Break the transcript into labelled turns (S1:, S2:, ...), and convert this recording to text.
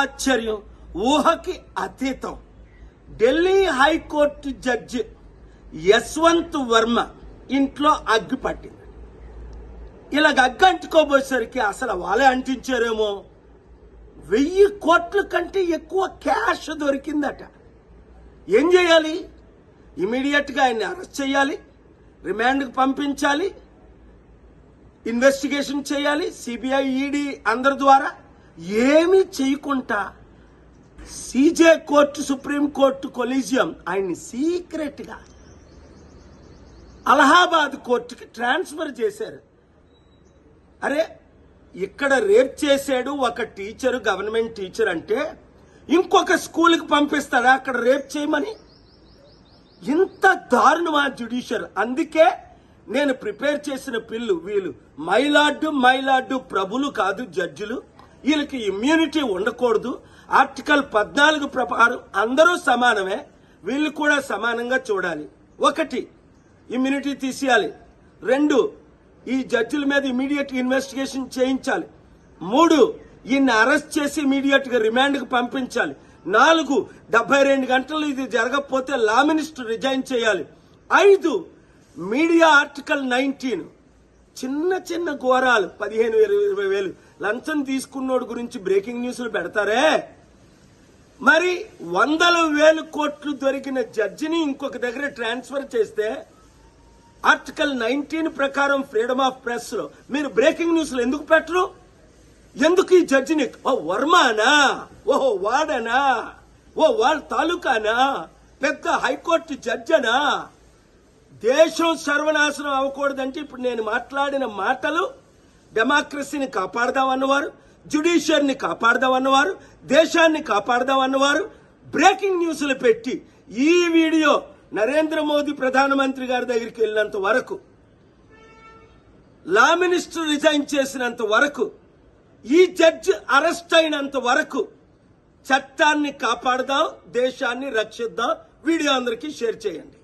S1: ఆశ్చర్యం, ఊహకి అతీతం. Delhi high court judge Yashwant Varma ఇంట్లో అగ్గి పట్టింది. ఇలాగ అగ్గి అంటుకోబోయేసరికి అసలు వాళ్ళే అంటించారేమో 1000 కోట్ల కంటే ఎక్కువ క్యాష్ దొరికిందట. ఏం చేయాలి? ఇమీడియట్గా ఆయన్ని అరెస్ట్ చేయాలి, రిమాండ్కి పంపించాలి, ఇన్వెస్టిగేషన్ చేయాలి, సిబిఐ, ఈడీ అందరి ద్వారా. ఏమీ చేయకుండా సిజే కోర్టు, సుప్రీంకోర్టు కొలీజియం ఆయన్ని సీక్రెట్గా అలహాబాద్ కోర్టుకి ట్రాన్స్ఫర్ చేశారు. అరే, ఇక్కడ రేప్ చేశాడు ఒక టీచరు, గవర్నమెంట్ టీచర్ అంటే ఇంకొక స్కూల్కి పంపిస్తాడా అక్కడ రేప్ చేయమని? ఇంత దారుణమా జ్యుడిషియర్? అందుకే నేను ప్రిపేర్ చేసిన పిల్లు వీళ్ళు మైలార్డు ప్రభులు కాదు, జడ్జిలు. వీళ్ళకి ఇమ్యూనిటీ ఉండకూడదు. ఆర్టికల్ 14 ప్రకారం అందరూ సమానమే, వీళ్ళు కూడా సమానంగా చూడాలి. 1, ఇమ్యూనిటీ తీసేయాలి. 2, ఈ జడ్జిల మీద ఇమీడియట్ ఇన్వెస్టిగేషన్ చేయించాలి. 3, ఈయన్ని అరెస్ట్ చేసి ఇమీడియట్ గా రిమాండ్ కు పంపించాలి. 4, 72 గంటలు ఇది జరగకపోతే లా మినిస్టర్ రిజైన్ చేయాలి. 5, మీడియా ఆర్టికల్ 19 చిన్న ఘోరాలు 15,000-20,000 వేలు లంచం తీసుకున్నోడు గురించి బ్రేకింగ్ న్యూస్లు పెడతారే. మరి 100,000 కోట్లు దొరికిన జడ్జిని ఇంకొక దగ్గర ట్రాన్స్ఫర్ చేస్తే ఆర్టికల్ 19 ప్రకారం ఫ్రీడమ్ ఆఫ్ ప్రెస్ లో మీరు బ్రేకింగ్ న్యూస్లు ఎందుకు పెట్టరు? ఎందుకు ఈ జడ్జిని వర్మనా, ఓహో వాడనా, వాళ్ళ తాలూకానా, పెద్ద హైకోర్టు జడ్జనా? దేశం సర్వనాశనం అవ్వకూడదంటే ఇప్పుడు నేను మాట్లాడిన మాటలు డెమోక్రసీని కాపాడదామన్నవారు, జ్యుడిషియర్ని కాపాడదామన్నవారు, దేశాన్ని కాపాడదామన్నవారు బ్రేకింగ్ న్యూస్లు పెట్టి ఈ వీడియో నరేంద్ర మోదీ ప్రధానమంత్రి గారి దగ్గరికి వెళ్ళినంత వరకు, లా మినిస్టర్ రిజైన్ చేసినంత వరకు, ఈ జడ్జి అరెస్ట్ అయినంత వరకు చట్టాన్ని కాపాడదాం, దేశాన్ని రక్షిద్దాం. వీడియో అందరికీ షేర్ చేయండి.